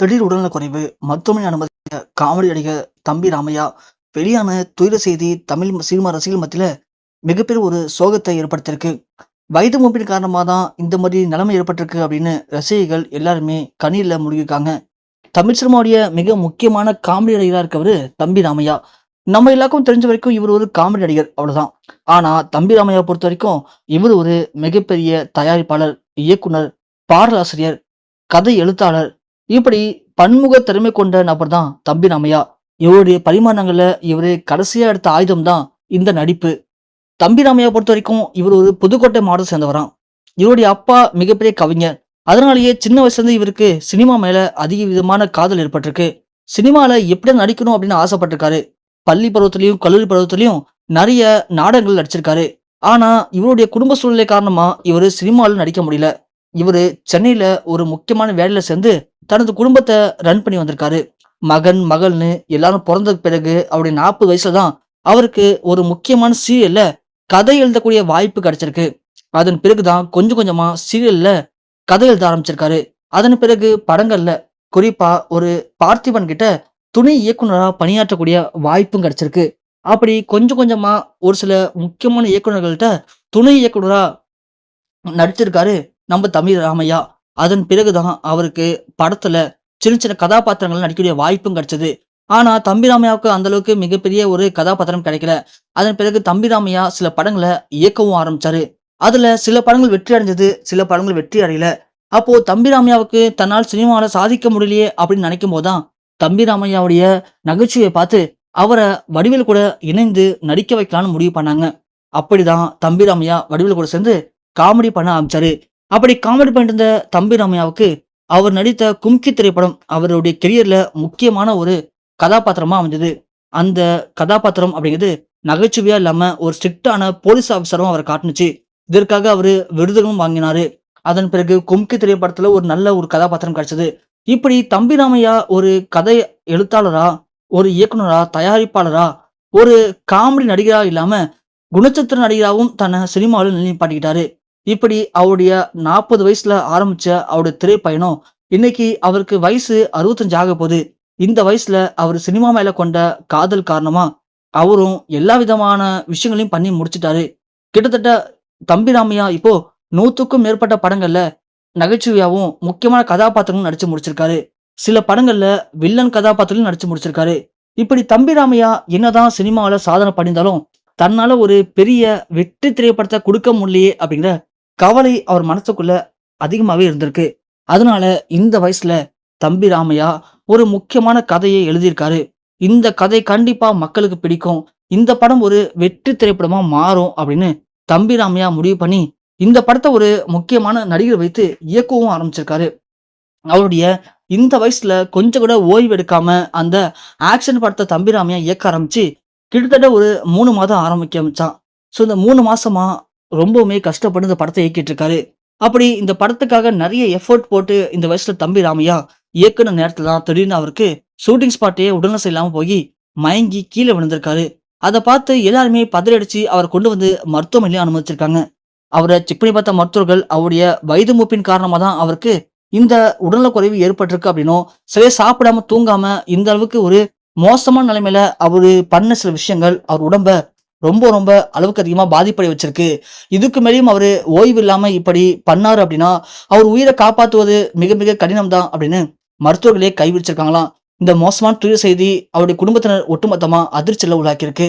திடீர் உடல்நலக்குறைவு, மருத்துவமனை அனுமதித்த காமெடி நடிகர் தம்பி ராமையா வெளியான துயர செய்தி தமிழ் சினிமா ரசிகர்கள் மத்தியில மிகப்பெரிய ஒரு சோகத்தை ஏற்படுத்தியிருக்கு. வயது மூப்பின் காரணமா தான் இந்த மாதிரி நிலைமை ஏற்பட்டிருக்கு அப்படின்னு ரசிகர்கள் எல்லாருமே கண்ணீர்ல மூழ்கியிருக்காங்க. தமிழ் சினிமாவுடைய மிக முக்கியமான காமெடி நடிகரா இருக்கவரு தம்பி ராமையா. நம்ம எல்லாருக்கும் தெரிஞ்ச வரைக்கும் இவர் ஒரு காமெடி நடிகர் அவ்வளவுதான். ஆனா தம்பி ராமையா பொறுத்த வரைக்கும் இவர் ஒரு மிகப்பெரிய தயாரிப்பாளர், இயக்குனர், பாடலாசிரியர், கதை எழுத்தாளர், இப்படி பன்முக திறமை கொண்ட நபர் தான் தம்பி ராமையா. இவருடைய பரிமாணங்கள்ல இவரு கடைசியா எடுத்த ஆயுதம் தான் இந்த நடிப்பு. தம்பி ராமையா பொறுத்த வரைக்கும் இவர் ஒரு புதுக்கோட்டை மாவட்டத்தை சேர்ந்தவராம். இவருடைய அப்பா மிகப்பெரிய கவிஞர். அதனாலேயே சின்ன வயசுல இருந்து இவருக்கு சினிமா மேல அதிக விதமான காதல் ஏற்பட்டிருக்கு. சினிமால எப்படி நடிக்கணும் அப்படின்னு ஆசைப்பட்டிருக்காரு. பள்ளி பருவத்திலையும் கல்லூரி பருவத்திலையும் நிறைய நாடகங்கள் நடிச்சிருக்காரு. ஆனா இவருடைய குடும்ப சூழ்நிலை காரணமா இவரு சினிமாவில் நடிக்க முடியல. இவரு சென்னையில ஒரு முக்கியமான வேலையில சேர்ந்து தனது குடும்பத்தை ரன் பண்ணி வந்திருக்காரு. மகன், மகள்னு எல்லாரும் பொறந்ததுக்கு பிறகு அவருடைய 40 வயசுல தான் அவருக்கு ஒரு முக்கியமான சீரியல்ல கதை எழுதக்கூடிய வாய்ப்பு கிடைச்சிருக்கு. அதன் பிறகுதான் கொஞ்சம் கொஞ்சமா சீரியல்ல கதை எழுத ஆரம்பிச்சிருக்காரு. அதன் பிறகு படங்கள்ல, குறிப்பா ஒரு பார்த்திபன் கிட்ட துணை இயக்குனரா பணியாற்றக்கூடிய வாய்ப்பும் கிடைச்சிருக்கு. அப்படி கொஞ்சம் கொஞ்சமா ஒரு சில முக்கியமான இயக்குனர்கள்ட்ட துணை இயக்குனரா நடிச்சிருக்காரு நம்ம தமிழ் ராமையா. அதன் பிறகுதான் அவருக்கு படத்துல சின்ன சின்ன கதாபாத்திரங்கள் நடிக்கக்கூடிய வாய்ப்பும் கிடைச்சது. ஆனா தம்பி ராமையாவுக்கு அந்த அளவுக்கு மிகப்பெரிய ஒரு கதாபாத்திரம் கிடைக்கல. அதன் பிறகு தம்பி ராமையா சில படங்களை இயக்கவும் ஆரம்பிச்சாரு. அதுல சில படங்கள் வெற்றி அடைஞ்சது, சில படங்கள் வெற்றி அடையல. அப்போ தம்பி ராமையாவுக்கு தன்னால் சினிமாவில சாதிக்க முடியலையே அப்படின்னு நினைக்கும் போதுதான் தம்பி ராமையாவுடைய நகைச்சுவையை பார்த்து அவரை வடிவேலு கூட இணைந்து நடிக்க வைக்கலாம்னு முடிவு பண்ணாங்க. அப்படிதான் தம்பி ராமையா வடிவேலு கூட சேர்ந்து காமெடி பண்ண ஆரம்பிச்சாரு. அப்படி காமெடி பண்ணிட்டு இருந்த தம்பி ராமையாவுக்கு அவர் நடித்த கும்கி திரைப்படம் அவருடைய கெரியர்ல முக்கியமான ஒரு கதாபாத்திரமா அமைஞ்சது. அந்த கதாபாத்திரம் அப்படிங்கிறது நகைச்சுவையா இல்லாம ஒரு ஸ்ட்ரிக்டான போலீஸ் ஆபிசரும் அவரை காட்டுனுச்சு. இதற்காக அவரு விருதுகளும் வாங்கினாரு. அதன் பிறகு கும்கி திரைப்படத்துல ஒரு நல்ல ஒரு கதாபாத்திரம் கிடைச்சது. இப்படி தம்பி ராமையா ஒரு கதை எழுத்தாளரா, ஒரு இயக்குனரா, தயாரிப்பாளரா, ஒரு காமெடி நடிகரா இல்லாம குணச்சித்திர நடிகராகவும் தன்னை சினிமாவில் நிலைப்பாட்டிக்கிட்டாரு. இப்படி அவருடைய 40 வயசுல ஆரம்பிச்ச அவருடைய திரைப்பயணம் இன்னைக்கு அவருக்கு வயசு 65 ஆக போகுது. இந்த வயசுல அவர் சினிமா மேல கொண்ட காதல் காரணமா அவரும் எல்லா விதமான விஷயங்களையும் பண்ணி முடிச்சிட்டாரு. கிட்டத்தட்ட தம்பி ராமையா இப்போ 100க்கும் மேற்பட்ட படங்கள்ல நகைச்சுவையாவும் முக்கியமான கதாபாத்திரங்களும் நடிச்சு முடிச்சிருக்காரு. சில படங்கள்ல வில்லன் கதாபாத்திரங்களும் நடிச்சு முடிச்சிருக்காரு. இப்படி தம்பி ராமையா என்னதான் சினிமாவில சாதனை பண்ணியிருந்தாலும் தன்னால ஒரு பெரிய வெற்றி திரைப்படத்தை கொடுக்க முடியலையே அப்படிங்கிற கவலை அவர் மனசுக்குள்ள அதிகமாவே இருந்திருக்கு. அதனால இந்த வயசுல தம்பி ராமையா ஒரு முக்கியமான கதையை எழுதியிருக்காரு. இந்த கதை கண்டிப்பா மக்களுக்கு பிடிக்கும். இந்த படம் ஒரு வெற்றி திரைப்படமா மாறும் அப்படின்னு தம்பி ராமையா முடிவு பண்ணி இந்த படத்தை ஒரு முக்கியமான நடிகர் வைத்து இயக்கவும் ஆரம்பிச்சிருக்காரு. அவருடைய இந்த வயசுல கொஞ்சம் கூட ஓய்வு எடுக்காம அந்த ஆக்ஷன் படத்தை தம்பி ராமையா இயக்க ஆரம்பிச்சு கிட்டத்தட்ட ஒரு 3 மாதம் ஆரம்பிக்க ஆரம்பிச்சான். ஸோ இந்த 3 மாசமா ரொம்பவுமே கஷ்டப்பட்டு இந்த படத்தை இயக்கிட்டு இருக்காரு. அப்படி இந்த படத்துக்காக நிறைய எஃபோர்ட் போட்டு இந்த வயசுல தம்பி ராமையா இயக்குன நேரத்துல தான் திடீர்னு அவருக்கு ஷூட்டிங் ஸ்பாட்டையே உடல்நலம் இல்லாம போய் மயங்கி கீழே விழுந்திருக்காரு. அதை பார்த்து எல்லாருமே பதறடிச்சு அவரை கொண்டு வந்து மருத்துவமனையில அனுமதிச்சிருக்காங்க. அவரை செக் பண்ணி பார்த்த மருத்துவர்கள் அவருடைய வயது மூப்பின் காரணமா தான் அவருக்கு இந்த உடல்நலக்குறைவு ஏற்பட்டிருக்கு அப்படின்னும், சரியா சாப்பிடாம தூங்காம இந்த அளவுக்கு ஒரு மோசமான நிலைமையில அவரு பண்ண சில விஷயங்கள் அவர் உடம்ப ரொம்ப ரொம்ப அளவுக்கு அதிகமா பாதிப்படைய வச்சிருக்கு. இதுக்கு மேலேயும் அவரு ஓய்வு இல்லாம இப்படி பண்ணாரு அப்படின்னா அவர் உயிரை காப்பாத்துவது மிக மிக கடினம் தான் அப்படின்னு மருத்துவர்களே கைவிரிச்சிருக்காங்களாம். இந்த மோசமான துயர செய்தி அவருடைய குடும்பத்தினர் ஒட்டுமொத்தமா அதிர்ச்சியில உள்ளாக்கியிருக்கு.